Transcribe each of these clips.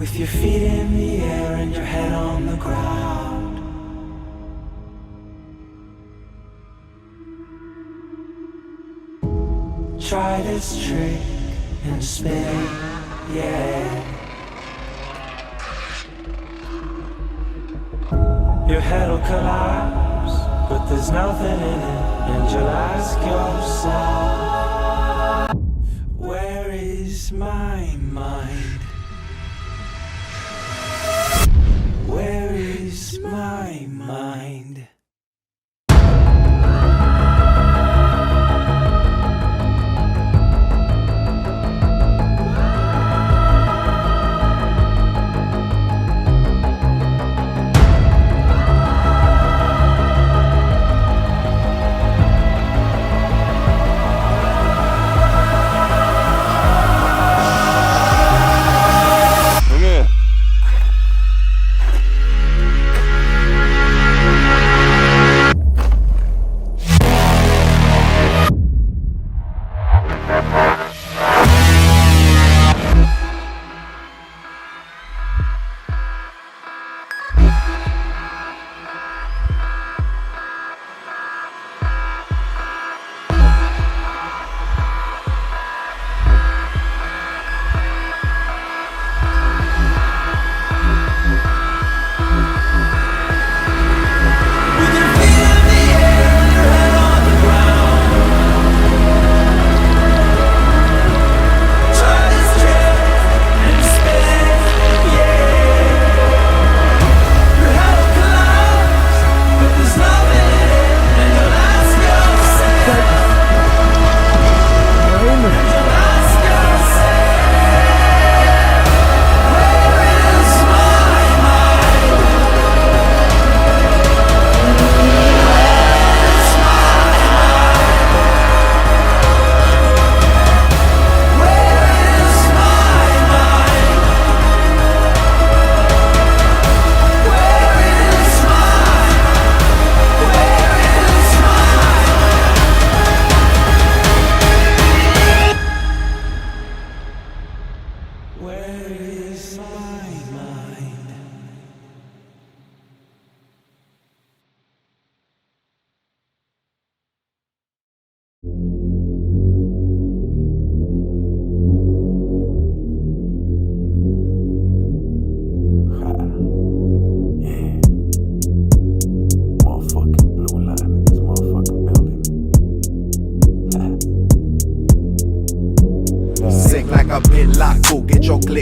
with your feet in the air and your head on the ground. Try this trick and spin, yeah. Your head'll collapse, but there's nothing in it, and you'll ask yourself, where is my mind? Where is my mind?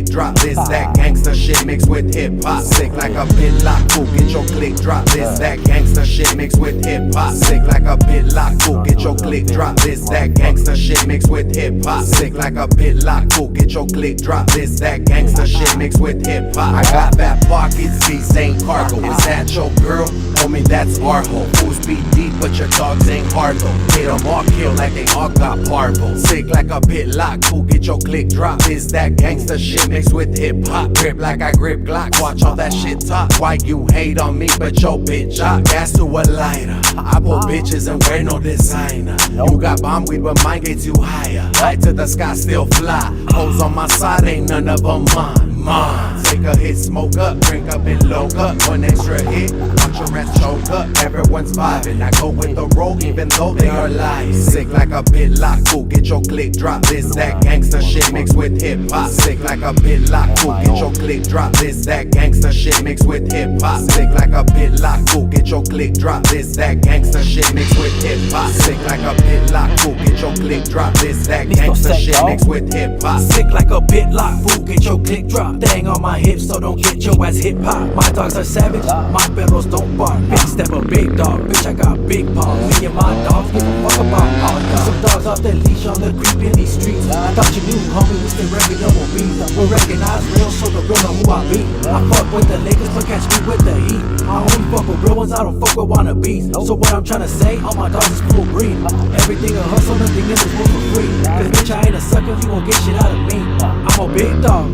Drop this, that gangsta shit mixed with hip hop. Sick like a pit lock, cool, get your click. Drop this, that gangsta shit mixed with hip hop. Sick like a pit lock, cool, get your click. Drop this, that gangsta shit mixed with hip hop. Sick like a pit lock, cool, get your click. Drop this, that gangsta shit mixed with hip hop. I got fat pockets, these ain't cargo. Is that your girl? Homie, that's our hoe. Fools be deep, but your dogs ain't hard though. Hit them all kill like they all got parvo. Sick like a pit lock, cool, get your click. Drop this, that gangsta shit mixed with hip hop. Grip like I grip Glock, watch all that shit talk. Why you hate on me, but your bitch hot? Gas to a lighter. I pull bitches and wear no designer. You got bomb weed, but mine gets you higher. High to the sky, still fly. Hoes on my side, ain't none of them mine. Take a hit, smoke up, drink up and load up. One extra hit, watch your ass choke up. Everyone's vibing, I go with the roll even though they are lying. Sick like a pit lock, cool, get your click. Drop this, that gangsta shit mixed with hip hop. Sick like a pit lock, cool, get your click. Drop this, that gangsta shit mixed with hip hop. Sick like a pit lock, cool, get your click. Drop this, that gangsta shit mixed with hip hop. Sick like a pit lock, cool, get your click. Drop this, that gangsta shit mixed with hip hop. Sick like a pit lock, fool, get your click. Drop thing on my hips, so don't get your ass hip hop. My dogs are savage, my perros don't bark. Big step a big dog, bitch, I got big paws. Me and my dogs give a fuck about all y'all. Some dogs off their leash on the creep in these streets. I thought you knew, homie, we still reppin' double B. We recognize real, so the real know who I be. I fuck with the Lakers, but catch me with the Heat. I only fuck with real ones, I don't fuck with wannabes. So what I'm tryna say, all my dogs is full breed. Everything a hustle, nothing in this world for free. Cause bitch, I ain't a sucker, you gon' get shit out of me. I'm a big dog,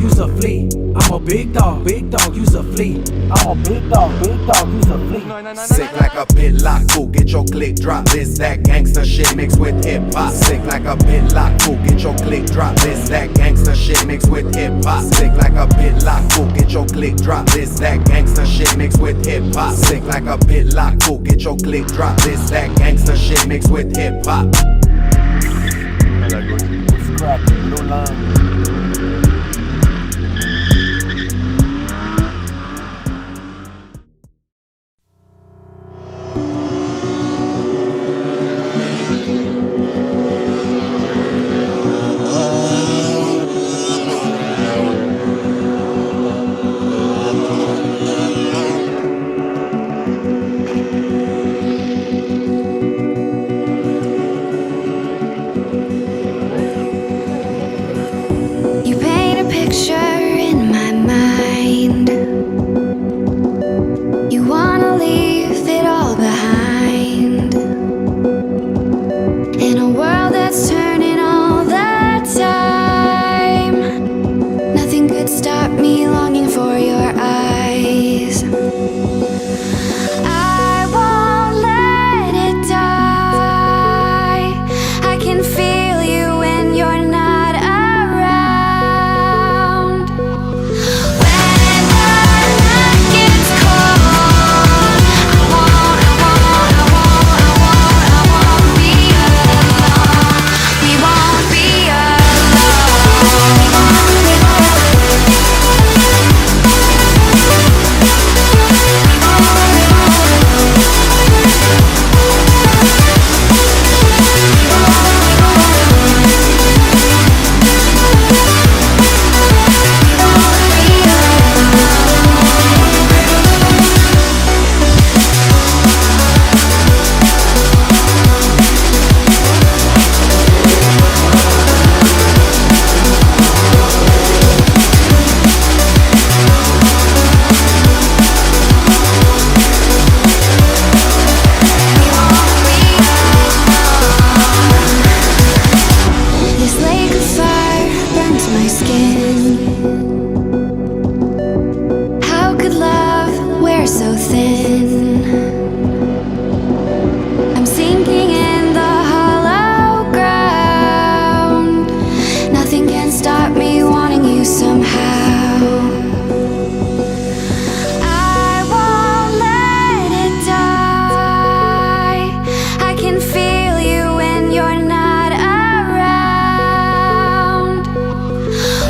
use a flea. I'm a big dog, use a flea. I'm a big dog, use a flea. Sick like a pit lock, cool, get your click. Drop this, that gangsta shit mixed with with hip hop. Sick like a pit lock, cool, get your click drop. This that gangster shit mixed with hip hop. Sick like a pit lock, cool, get your click drop. This that gangster shit mixed with hip hop. Sick like a pit lock, cool, get your click drop. This that gangster shit mixed with hip hop. What's cracking? No line. You paint a picture in my mind. You wanna leave it all behind. In a world that's turning all the time, nothing could stop me longing for your eyes. I won't let it die. I can feel you when you're not around. When the night gets cold, I won't be alone. We won't be This lake of fire burns my skin. How could love wear so thin? I'm sinking in the hollow ground. Nothing can stop me wanting you somehow. I won't let it die. I can feel you when you're not around.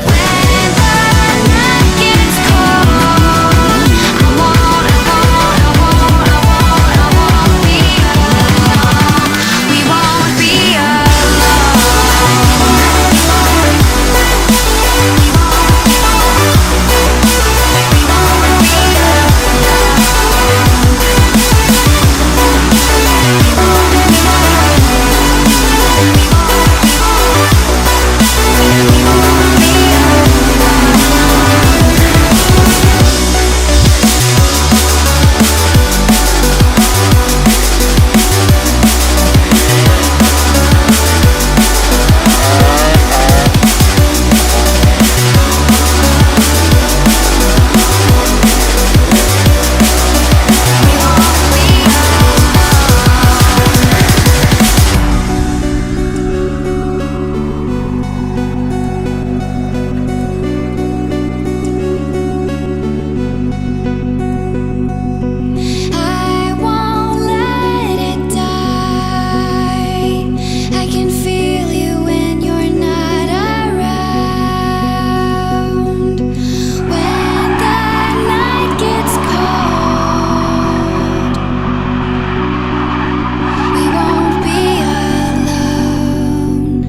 When the night gets cold, I won't be alone. We won't be I won't let it die. I can feel you when you're not around. When the night gets cold, we won't be alone.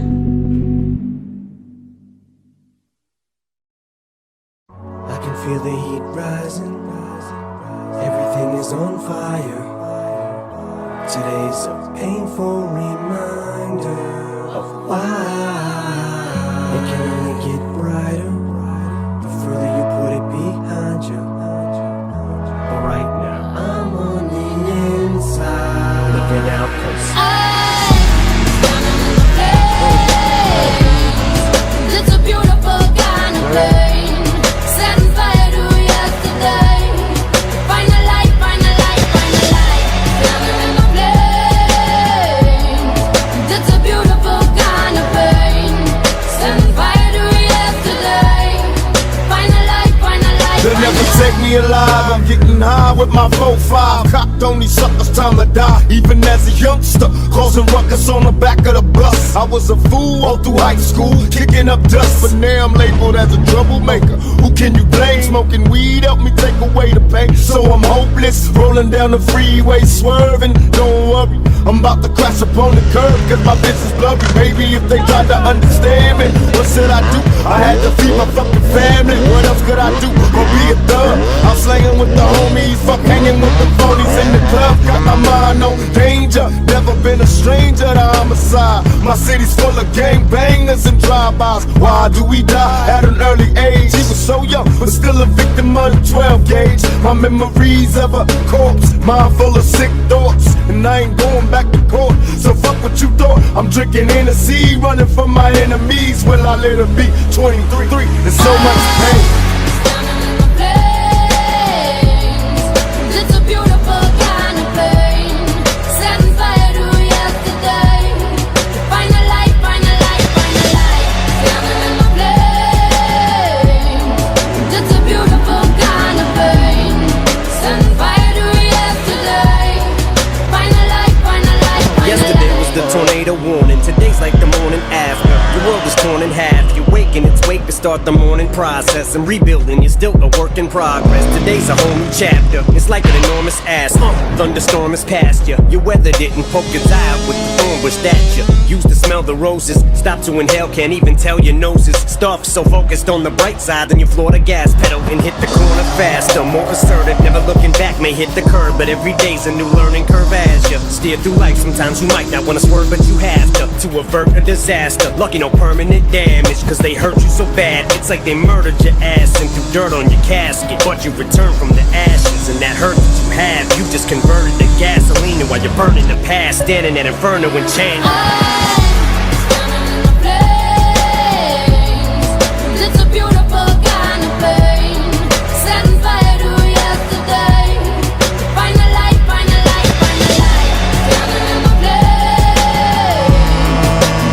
I can feel the heat rising. Everything is on fire. Today's a painful reminder of why it can only get brighter the further you put it behind you. But right now, I'm on the inside, looking out close. It's a beautiful kind of rain, setting fire to yesterday. Find a light, find a light, find a light. Standing in the flame. It's a only suckers time to die. Even as a youngster, causing ruckus on the back of the bus. I was a fool all through high school, kicking up dust, but now I'm labeled as a troublemaker. Who can you blame? Smoking weed helped me take away the pain, so I'm hopeless. Rolling down the freeway, swerving. Don't worry, I'm about to crash upon the curb, cause my bitch is blurry. Maybe if they tried to understand me, what should I do? I had to feed my fucking family. What else could I do but be a thug? I'm slanging with the homies, fuck hanging with the phonies in the club. Got my mind on danger, never been a stranger to homicide. My city's full of gangbangers and drive-bys. Why do we die at an early age? He was so young, but still a victim of the 12 gauge. My memories of a corpse, mind full of sick thoughts, and I ain't going back to court. So fuck what you thought. I'm drinking Hennessy, running from my enemies. Will I let her be 23? There's so much pain. It's a beautiful kind of pain. Setting fire to yesterday. Find a light, find a light, find a light. Standing in the flame. It's a beautiful kind of pain. Setting fire to yesterday. Find a light, find a light, find a light. Yesterday was the tornado warning. Today's like the morning after. Your world is torn in half. You're waking, it's wake to start the morning process. And rebuilding, you're still a work in progress. Today's a whole new chapter. It's like an enormous ass. Thunderstorm is past you. Your weather didn't poke its eye out with the thorn bush that you used to smell the roses. Stop to inhale, can't even tell your noses. Stuff so focused on the bright side, then you floor the gas pedal and hit the corner faster. More assertive, never looking back, may hit the curb, but every day's a new learning curve as you steer through life. Sometimes you might not wanna swerve, but you have to avert a disaster. Lucky no permanent damage, cause they hurt you so bad. It's like they murdered your ass and threw dirt on your casket. But you return from the ashes, and that hurt that you have, you just converted to gasoline. And while you're burning the past, standing at inferno and change. It's a beautiful kind of pain. Setting fire to yesterday. Find a light, find a light, find a light. Standing in the flame.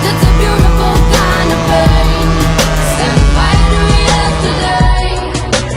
It's a beautiful kind of pain. Setting fire to yesterday.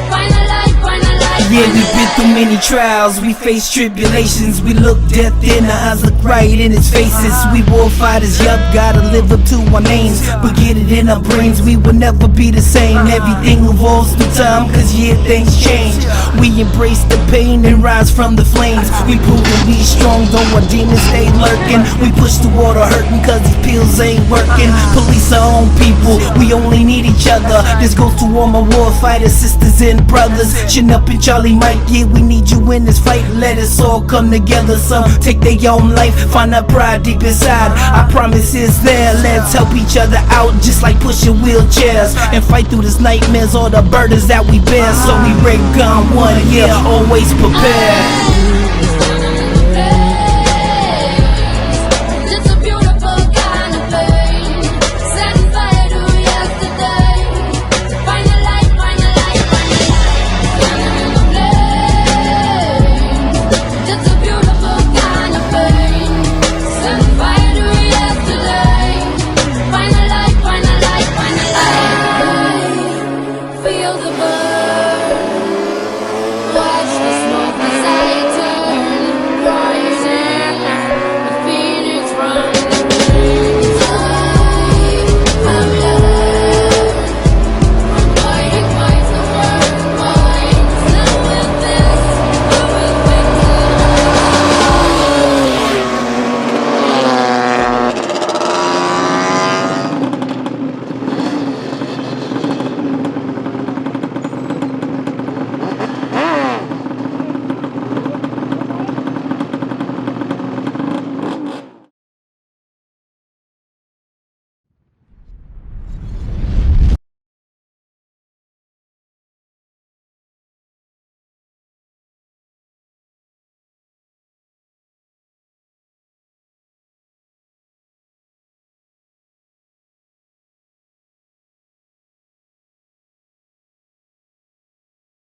Find a light, find a light. Yeah, we've been through many trials, we faced tribulations. We looked death in the eyes, look right in its faces. We war fighters, yup, gotta live up to our names. But get it in our brains, we will never be the same. Everything evolves through time, cause yeah, things change. We embrace the pain and rise from the flames. We prove that we strong, though our demons stay lurking. We push the water hurting, cause these pills ain't working. Police our own people, we only need each other. This goes to all my war fighters, sisters and brothers. Chin up and Charlie Mike, yeah, we need you in this fight. Let us all come together. Some take their own life, find that pride deep inside. I promise it's there. Let's help each other out, just like pushing wheelchairs, and fight through these nightmares, all the burdens that we bear. So we break gun one, yeah, always prepared.